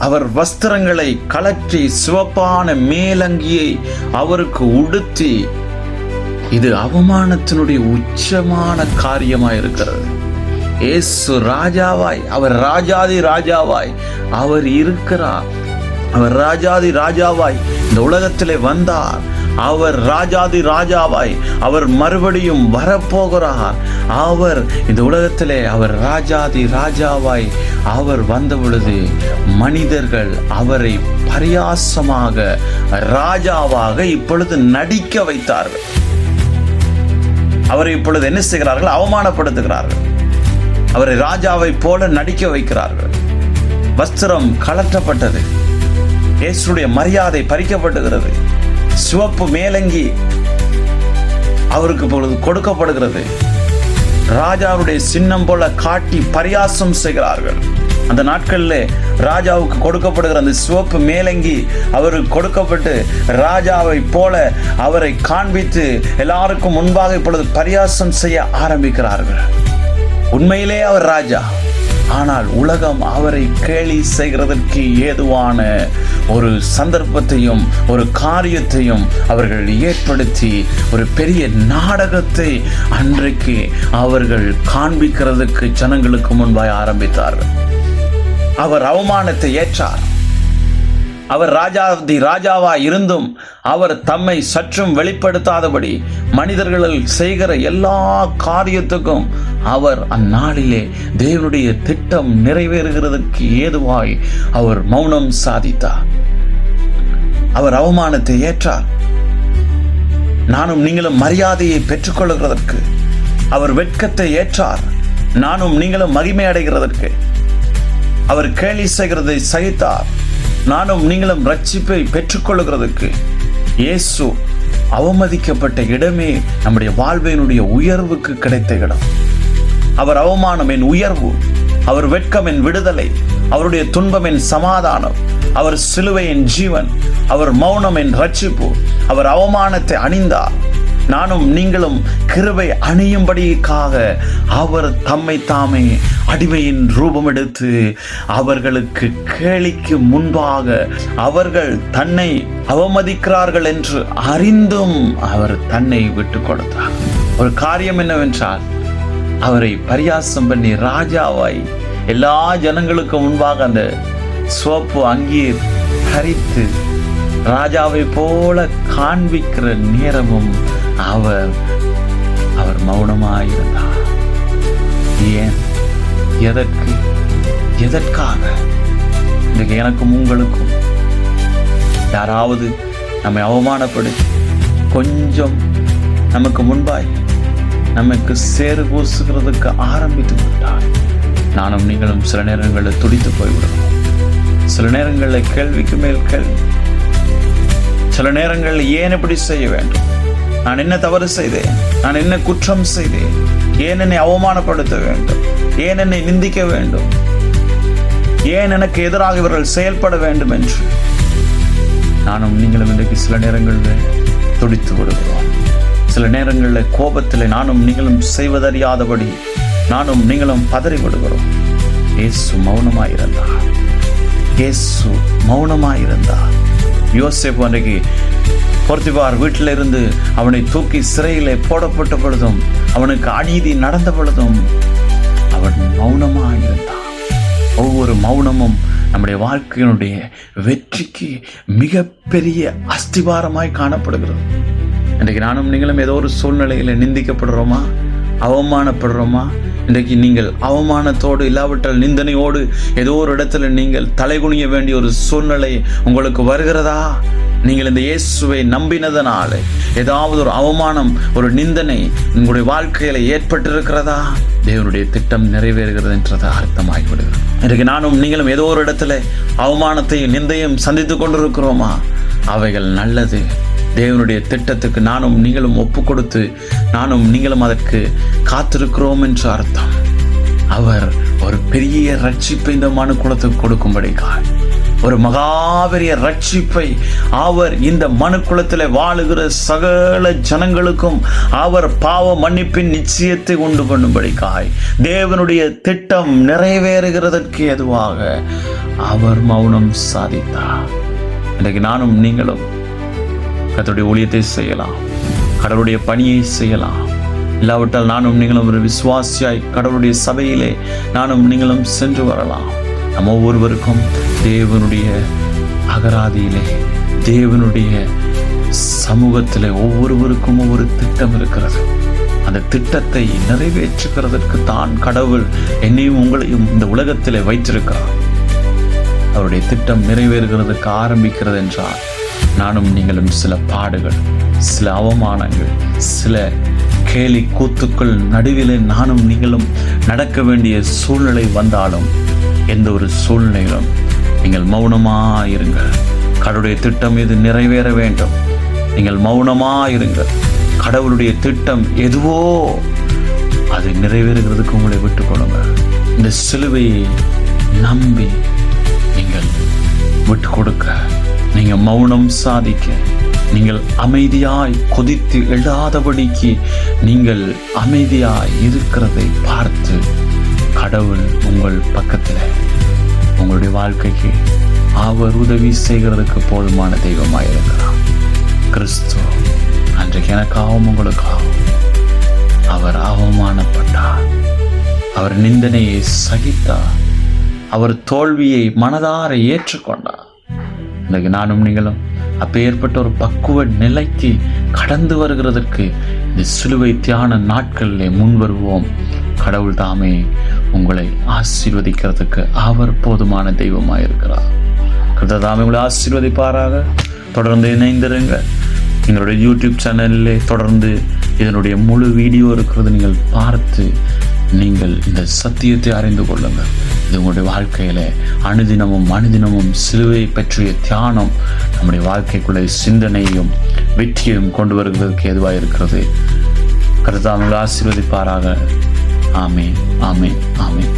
அவர் வஸ்திரங்களை கழற்றி சிவப்பான மேலங்கியை அவருக்கு உடுத்தி, இது அவமானத்தினுடைய உச்சமான காரியமாயிருக்கிறது. இயேசு ராஜாவாய், அவர் ராஜாதி ராஜாவாய் அவர் இருக்கிறார். அவர் ராஜாதி ராஜாவாய் இந்த உலகத்திலே வந்தார். அவர் ராஜாதி ராஜாவாய் அவர் மறுபடியும் வரப்போகிறார். அவர் இந்த உலகத்திலே அவர் ராஜாதி ராஜாவாய் அவர் வந்த பொழுது மனிதர்கள் அவரை பரியாசமாக ராஜாவாக இப்பொழுது நடிக்க வைத்தார்கள். அவரை இப்பொழுது என்ன செய்கிறார்கள்? அவமானப்படுத்துகிறார்கள். அவரை ராஜாவை போல நடிக்க வைக்கிறார்கள். வஸ்திரம் கழற்றப்பட்டது. இயேசுடைய மரியாதை பறிக்கப்படுகிறது. சிவப்பு மேலங்கி அவருக்கு இப்பொழுது கொடுக்கப்படுகிறது. ராஜாவுடைய சின்னம் போல காட்டி பரியாசம் செய்கிறார்கள். அந்த நாட்களில் ராஜாவுக்கு கொடுக்கப்படுகிற அந்த சிவப்பு மேலங்கி அவருக்கு கொடுக்கப்பட்டு ராஜாவை போல அவரை காண்பித்து எல்லாருக்கும் முன்பாக இப்பொழுது பரியாசம் செய்ய ஆரம்பிக்கிறார்கள். உண்மையிலே அவர் ராஜா, ஆனால் உலகம் அவரை கேலி செய்கிறதற்கு ஏதுவான ஒரு சந்தர்ப்பத்தையும் ஒரு காரியத்தையும் அவர்கள் ஏற்படுத்தி ஒரு பெரிய நாடகத்தை அன்றைக்கு அவர்கள் காண்பிக்கிறதுக்கு ஜனங்களுக்கு முன்பாக ஆரம்பித்தார்கள். அவர் அவமானத்தை ஏற்றார். அவர் ராஜாதி ராஜாவாய் இருந்தும் அவர் தம்மை சற்றும் வெளிப்படுத்தாதபடி மனிதர்கள் செய்கிற எல்லா காரியத்துக்கும் அவர் அந்நாளிலே தேவனுடைய திட்டம் நிறைவேறுகிறதற்கு ஏதுவாய் அவர் மௌனம் சாதித்தார். அவர் அவமானத்தை ஏற்றார். நானும் நீங்களும் மரியாதையை பெற்றுக்கொள்கிறதற்கு அவர் வெட்கத்தை ஏற்றார். நானும் நீங்களும் மகிமை அடைகிறதற்கு அவர் கேலி செய்கிறதை சகித்தார். நானும் நீங்களும் ரட்சிப்பை பெற்றுக்கொள்கிறதுக்கு இயேசு அவமதிக்கப்பட்ட இடமே நம்முடைய வாழ்வினுடைய உயர்வுக்கு கிடைத்த இடம். அவர் அவமானம் என் உயர்வு, அவர் வெட்கம் என் விடுதலை, அவருடைய துன்பம் என் சமாதானம், அவர் சிலுவை என் ஜீவன், அவர் மௌனம் என் ரட்சிப்பு. அவர் அவமானத்தை அணிந்தார். நானும் நீங்களும் கிருபை அணியும்படிக்காக அவர் தம்மை தாமே அடிமையின் ரூபம் எடுத்து அவர்களுக்கு கேலிக்கு முன்பாக அவர்கள் தன்னை அவமதிக்கிறார்கள் என்று அறிந்தும் அவர் தன்னை விட்டு கொடுத்தார். ஒரு காரியம் என்னவென்றால், அவரை பரியாசம் பண்ணி ராஜாவாய் எல்லா ஜனங்களுக்கு முன்பாக அந்த சோப்பு அங்கியை தரித்து ராஜாவை போல காண்பிக்கிற நேரமும் அவர் மௌனமாயிருந்தார். ஏன்? எதற்கு? எதற்காக? இன்றைக்கு எனக்கும் உங்களுக்கும் யாராவது நம்மை அவமானப்படுத்தி கொஞ்சம் நமக்கு முன்பாய் நமக்கு சேறு பூசுகிறதுக்கு ஆரம்பித்து விட்டார், நானும் நீங்களும் சில நேரங்களில் துடித்து போய்விடுவோம். சில நேரங்களில் கேள்விக்கு மேல் கேள்வி. சில நேரங்களில் ஏன் இப்படி செய்ய வேண்டும்? நான் என்ன தவறு செய்தேன்? நான் என்ன குற்றம் செய்தேன்? ஏன் என்னை அவமானப்படுத்த வேண்டும்? ஏன் என்னை நிந்திக்க வேண்டும்? ஏன் எனக்கு எதிராக இவர்கள் செயல்பட வேண்டும் என்று நானும் நீங்களும் இன்றைக்கு சில நேரங்களில் துடித்து விடுகிறோம். சில நேரங்களில் கோபத்தில் நானும் நீங்களும் செய்வதறியாதபடி நானும் நீங்களும் பதறி விடுகிறோம். இயேசு மௌனமாயிருந்தார். இயேசு மௌனமாயிருந்தார். யோசேப்பு அன்றைக்கு போர்த்திபார் வீட்டில் இருந்து அவனை தூக்கி சிறையிலே போடப்பட்ட பொழுதும் அவனுக்கு அநீதி நடந்த பொழுதும் அவன் மௌனமாயிருந்தான். ஒவ்வொரு மௌனமும் நம்முடைய வாழ்க்கையினுடைய வெற்றிக்கு மிகப்பெரிய அஸ்திவாரமாய் காணப்படுகிறது. இன்றைக்கு நானும் நீங்களும் ஏதோ ஒரு சூழ்நிலையில் நிந்திக்கப்படுறோமா, அவமானப்படுறோமா? இன்றைக்கு நீங்கள் அவமானத்தோடு இல்லாவிட்டால் நிந்தனையோடு ஏதோ ஒரு இடத்துல நீங்கள் தலைகுனிய வேண்டிய ஒரு சூழ்நிலை உங்களுக்கு வருகிறதா? நீங்கள் இந்த இயேசுவை நம்பினதனால ஏதாவது ஒரு அவமானம், ஒரு நிந்தனை உங்களுடைய வாழ்க்கையில ஏற்பட்டிருக்கிறதா? தேவனுடைய திட்டம் நிறைவேறுகிறது என்றது அர்த்தமாகிவிடுகிறது. இன்றைக்கு நானும் நீங்களும் ஏதோ ஒரு இடத்துல அவமானத்தையும் நிந்தையும் சந்தித்து கொண்டிருக்கிறோமா? அவைகள் நல்லது. தேவனுடைய திட்டத்துக்கு நானும் நீங்களும் ஒப்பு கொடுத்து நானும் நீங்களும் அதற்கு காத்திருக்கிறோம் என்று அர்த்தம். அவர் ஒரு பெரிய ரட்சிப்பை இந்த மனு குலத்துக்கு கொடுக்கும்படிக்காக ஒரு மகாபெரிய ரட்சிப்பை அவர் இந்த மனுக்குலத்தில் வாழுகிற சகல ஜனங்களுக்கும் அவர் பாவ மன்னிப்பின் நிச்சயத்தை உண்டு பண்ணும்படிக்காய் தேவனுடைய திட்டம் நிறைவேறுகிறதற்கு எதுவாக அவர் மௌனம் சாதித்தார். இன்றைக்கு நானும் நீங்களும் கர்த்தருடைய ஊழியத்தை செய்யலாம், கடவுளுடைய பணியை செய்யலாம். இல்லாவிட்டால் நானும் நீங்களும் ஒரு விசுவாசியாய் கடவுளுடைய சபையிலே நானும் நீங்களும் சென்று வரலாம். நம்ம ஒவ்வொருவருக்கும் தேவனுடைய அகராதியிலே, தேவனுடைய சமூகத்தில் ஒவ்வொருவருக்கும் ஒவ்வொரு திட்டம் இருக்கிறது. அந்த திட்டத்தை நிறைவேற்றுகிறதற்கு தான் கடவுள் என்னையும் உங்களையும் இந்த உலகத்தில் வைத்திருக்கிறார். அவருடைய திட்டம் நிறைவேறுகிறதுக்கு ஆரம்பிக்கிறது என்றால் நானும் நீங்களும் சில பாடுகள், சில அவமானங்கள், சில கேலி கூத்துக்கள் நடுவில் நானும் நீங்களும் நடக்க வேண்டிய சூழ்நிலை வந்தாலும் எந்த ஒரு சூழ்நிலையிலும் நீங்கள் மௌனமாயிருங்கள். கடவுளுடைய திட்டம் இது நிறைவேற வேண்டும். நீங்கள் மௌனமாயிருங்கள். கடவுளுடைய திட்டம் எதுவோ அது நிறைவேறுகிறதுக்கு உங்களை விட்டுக் கொள்ளுங்க. இந்த சிலுவையை நம்பி நீங்கள் விட்டு கொடுக்க, நீங்கள் மௌனம் சாதிக்க, நீங்கள் அமைதியாய் கொதித்து எழாதபடிக்கு நீங்கள் அமைதியாய் இருக்கிறதை பார்த்து கடவுள் உங்கள் பக்கத்தில் உங்களுடைய வாழ்க்கைக்கு அவர் உதவி செய்கிறதுக்கு போதுமான தெய்வமாக இருக்கிறார். கிறிஸ்து அன்றைக்கு எனக்காகவும் உங்களுக்காகவும் அவர் அவமானப்பட்டார், அவர் நிந்தனையை சகித்தார், அவர் தோல்வியை மனதார ஏற்றுக்கொண்டார். இன்றைக்கு நானும் நீங்களும் அப்பேற்பட்ட ஒரு பக்குவ நிலைக்கு கடந்து வருகிறதற்கு இந்த சிலுவை தியான நாட்களிலே முன் வருவோம். கடவுள் தாமே உங்களை ஆசீர்வதிக்கிறதுக்கு அவர் போதுமான தெய்வமாக இருக்கிறார். கர்த்தர் தாமே உங்களை ஆசீர்வதிப்பாராக. தொடர்ந்து இணைந்திருங்க. எங்களுடைய யூடியூப் சேனலிலே தொடர்ந்து இதனுடைய முழு வீடியோ இருக்கிறது. நீங்கள் பார்த்து நீங்கள் இந்த சத்தியத்தை அறிந்து கொள்ளுங்கள். இது உங்களுடைய வாழ்க்கையில அனுதினமும் சிலுவை பற்றிய தியானம் நம்முடைய வாழ்க்கைக்குள்ளே சிந்தனையும் வெற்றியையும் கொண்டு வருவதற்கு எதுவாக இருக்கிறது. கர்த்தர் உங்களை ஆசீர்வதிப்பாராக. ஆமென், ஆமென், ஆமென்.